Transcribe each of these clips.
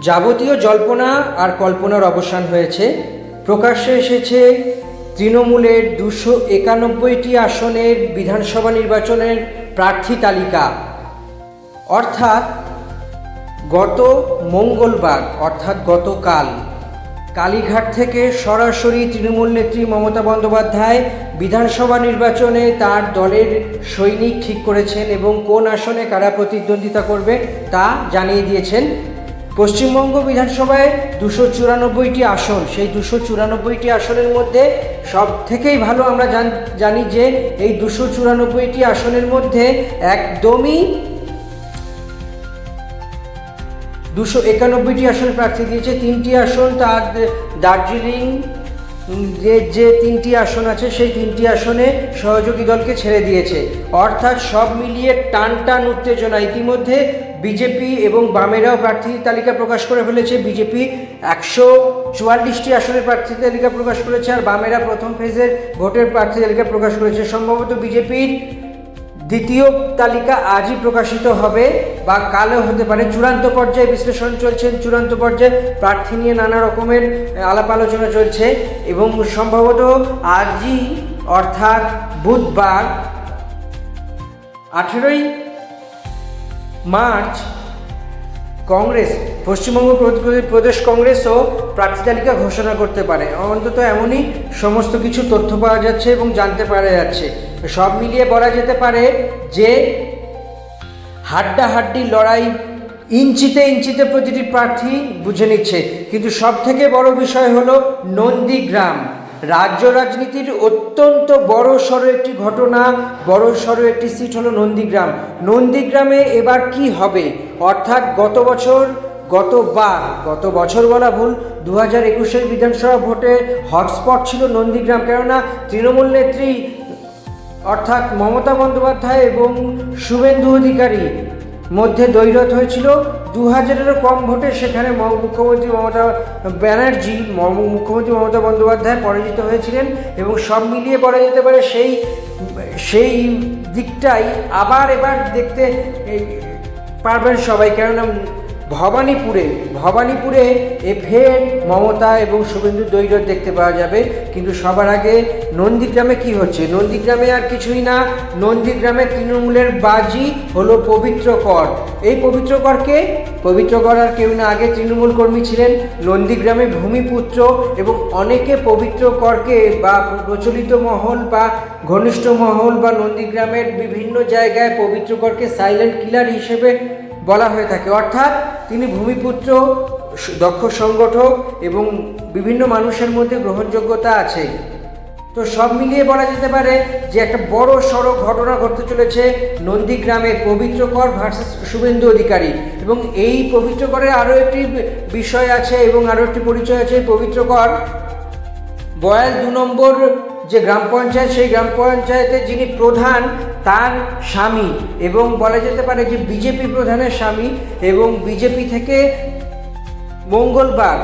যাবতীয় জল্পনা আর কল্পনার অবসান হয়েছে। প্রকাশ্যে এসেছে তৃণমূলের 291টি আসনের বিধানসভা নির্বাচনের প্রার্থী তালিকা। অর্থাৎ গত মঙ্গলবার অর্থাৎ গতকাল কালীঘাট থেকে সরাসরি তৃণমূল নেত্রী মমতা বন্দ্যোপাধ্যায় বিধানসভা নির্বাচনে তার দলের সৈনিক ঠিক করেছেন এবং কোন আসনে কারা প্রতিদ্বন্দ্বিতা করবে তা জানিয়ে দিয়েছেন। পশ্চিমবঙ্গ বিধানসভায় 294টি আসন, সেই 294টি আসনের মধ্যে সব থেকেই ভালো আমরা জানি যে এই 294টি আসনের মধ্যে একদমই 291টি আসনে প্রার্থী দিয়েছে। 3টি আসন তার দার্জিলিং যে 3টি আসন আছে সেই 3টি আসনে সহযোগী দলকে ছেড়ে দিয়েছে। অর্থাৎ সব মিলিয়ে টান উত্তেজনা। ইতিমধ্যে বিজেপি এবং বামেরাও প্রার্থী তালিকা প্রকাশ করে ফেলেছে। বিজেপি 144টি আসনের প্রার্থী তালিকা প্রকাশ করেছে আর বামেরা প্রথম ফেজের ভোটের প্রার্থী তালিকা প্রকাশ করেছে। সম্ভবত বিজেপির দ্বিতীয় তালিকা আজই প্রকাশিত হবে বা কালও হতে পারে। চূড়ান্ত পর্যায়ে বিশ্লেষণ চলছে, চূড়ান্ত পর্যায়ে প্রার্থী নিয়ে নানা রকমের আলাপ আলোচনা চলছে এবং সম্ভবত আজই অর্থাৎ বুধবার 18ই মার্চ কংগ্রেস, পশ্চিমবঙ্গ প্রদেশ কংগ্রেসও প্রার্থী তালিকা ঘোষণা করতে পারে। অন্তত এমনই সমস্ত কিছু তথ্য পাওয়া যাচ্ছে এবং জানতে পারা যাচ্ছে। সব মিলিয়ে বলা যেতে পারে যে হাড্ডাহাড্ডি লড়াই, ইঞ্চিতে প্রতিটি প্রার্থী বুঝে নিচ্ছে। কিন্তু সব থেকে বড় বিষয় হলো নন্দীগ্রাম। রাজ্য রাজনীতির অত্যন্ত বড়সড় একটি ঘটনা, বড়সড় একটি সিট হলো নন্দীগ্রাম। নন্দীগ্রামে এবার কি হবে? অর্থাৎ গত বছর বলা ভুল, 2021 বিধানসভা ভোটে হটস্পট ছিল নন্দীগ্রাম। কেননা তৃণমূল নেত্রী অর্থাৎ মমতা বন্দ্যোপাধ্যায় এবং শুভেন্দু অধিকারী মধ্যে দ্বৈরথ হয়েছিল। 2000-এরও কম ভোটে সেখানে মুখ্যমন্ত্রী মমতা বন্দ্যোপাধ্যায় পরাজিত হয়েছিলেন এবং সব মিলিয়ে বলা যেতে পারে সেই দিকটাই আবার এবার দেখতে পারবেন সবাই। কেননা ভবানীপুরে ফের মমতা এবং শুভেন্দুর দ্বৈরথ দেখতে পাওয়া যাবে। কিন্তু সবার আগে নন্দীগ্রামে কি হচ্ছে? নন্দীগ্রামে আর কিছুই না, নন্দীগ্রামে তৃণমূলের বাজি হলো পবিত্র কর। এই পবিত্র কর আর কেউ না, আগে তৃণমূল কর্মী ছিলেন, নন্দীগ্রামে ভূমিপুত্র এবং অনেকে পবিত্র করকে বা প্রচলিত মহল বা ঘনিষ্ঠ মহল বা নন্দীগ্রামের বিভিন্ন জায়গায় পবিত্র করকে সাইলেন্ট কিলার হিসেবে বলা হয়ে থাকে। অর্থাৎ তিনি ভূমিপুত্র, দক্ষ সংগঠক এবং বিভিন্ন মানুষের মধ্যে গ্রহণযোগ্যতা আছে। তো সব মিলিয়ে বলা যেতে পারে যে একটা বড় সড়ো ঘটনা ঘটতে চলেছে নন্দীগ্রামে, পবিত্রকর ভার্সেস শুভেন্দু অধিকারী। এবং এই পবিত্রকরের আরও একটি বিষয় আছে এবং আরও একটি পরিচয় আছে। পবিত্রকর বয়াল 2 নম্বর যে গ্রাম পঞ্চায়েত, সেই গ্রাম পঞ্চায়েতের যিনি প্রধান তার স্বামী এবং বলা যেতে পারে যে বিজেপি প্রধানের স্বামী। এবং বিজেপি থেকে মঙ্গলবার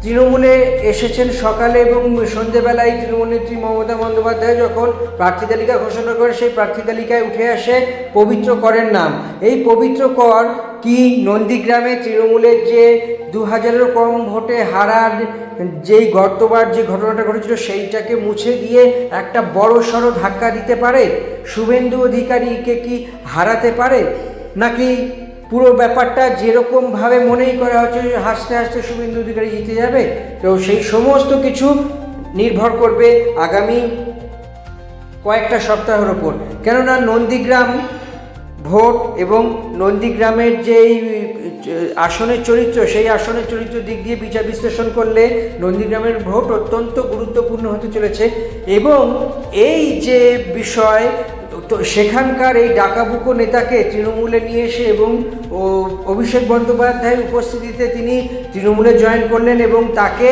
তৃণমূলে এসেছেন সকালে এবং সন্ধেবেলায় তৃণমূল নেত্রী মমতা বন্দ্যোপাধ্যায় যখন প্রার্থী তালিকা ঘোষণা করে সেই প্রার্থী তালিকায় উঠে আসে পবিত্র করের নাম। এই পবিত্র কর কি নন্দীগ্রামে তৃণমূলের যে 2000-এরও কম ভোটে হারার গতবার যে ঘটনাটা ঘটেছিল সেইটাকে মুছে দিয়ে একটা বড় সড়ো ধাক্কা দিতে পারে? শুভেন্দু অধিকারীকে কি হারাতে পারে? নাকি পুরো ব্যাপারটা যেরকমভাবে মনেই করা হচ্ছে হাসতে হাসতে শুভেন্দু অধিকারী জিতে যাবে? তো সেই সমস্ত কিছু নির্ভর করবে আগামী কয়েকটা সপ্তাহের ওপর। কেননা নন্দীগ্রাম ভোট এবং নন্দীগ্রামের যেই আসনের চরিত্র, সেই আসনের চরিত্র দিক দিয়ে বিচার বিশ্লেষণ করলে নন্দীগ্রামের ভোট অত্যন্ত গুরুত্বপূর্ণ হতে চলেছে। এবং এই যে বিষয়, তো সেখানকার এই ডাকাবুকো নেতাকে তৃণমূলে নিয়ে এসে এবং অভিষেক বন্দ্যোপাধ্যায়ের উপস্থিতিতে তিনি তৃণমূলে জয়েন করলেন এবং তাকে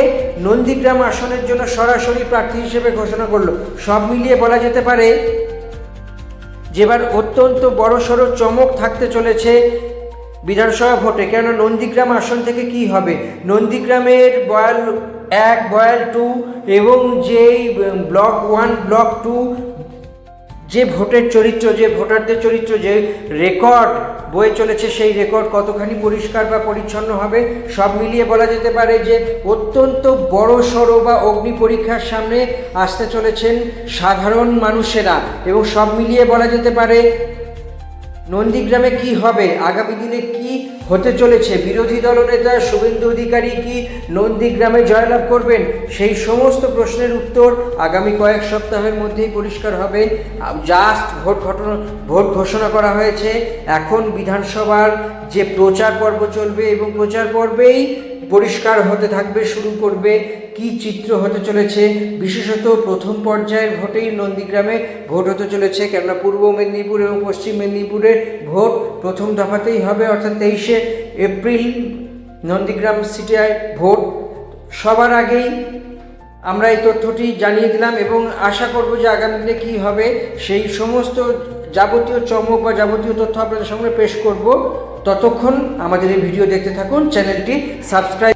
নন্দীগ্রাম আসনের জন্য সরাসরি প্রার্থী হিসেবে ঘোষণা করলো। সব মিলিয়ে বলা যেতে পারে যে এবার অত্যন্ত বড়সড় চমক থাকতে চলেছে বিধানসভা ভোটে। কেন নন্দীগ্রাম আসন থেকে কি হবে? নন্দীগ্রামের বয়াল 1, বয়াল 2 এবং যেই ব্লক 1, ব্লক 2 যে ভোটের চরিত্র, যে ভোটারদের চরিত্র, যে রেকর্ড বয়ে চলেছে, সেই রেকর্ড কতখানি পরিষ্কার বা পরিচ্ছন্ন হবে, সব মিলিয়ে বলা যেতে পারে যে অত্যন্ত বড় সড়ো বা অগ্নি পরীক্ষার সামনে আসতে চলেছেন সাধারণ মানুষেরা। এবং সব মিলিয়ে বলা যেতে পারে নন্দীগ্রামে কি হবে, আগামী দিনে কি হতে চলেছে, বিরোধী দলনেতা শুভেন্দু অধিকারী কি নন্দীগ্রামে জয়লাভ করবেন, সেই সমস্ত প্রশ্নের উত্তর আগামী কয়েক সপ্তাহের মধ্যেই পরিষ্কার হবে। জাস্ট ভোট ঘোষণা করা হয়েছে, এখন বিধানসভার যে প্রচার পর্ব চলবে এবং প্রচার পর্বেই পরিষ্কার হতে থাকবে, শুরু করবে কি চিত্র হতে চলেছে। বিশেষত প্রথম পর্যায়ের ভোটেই নন্দীগ্রামে ভোট হতে চলেছে, কেননা পূর্ব মেদিনীপুর এবং পশ্চিম মেদিনীপুরে ভোট প্রথম দফাতেই হবে, অর্থাৎ 23শে এপ্রিল নন্দীগ্রাম সিটে ভোট। সবার আগেই আমরা এই তথ্যটি জানিয়ে দিলাম এবং আশা করব যে আগামী দিনে কী হবে সেই সমস্ত যাবতীয় চমক বা যাবতীয় তথ্য আপনাদের সামনে পেশ করব। ততক্ষণ আমাদের এই ভিডিও দেখতে থাকুন, চ্যানেলটি সাবস্ক্রাইব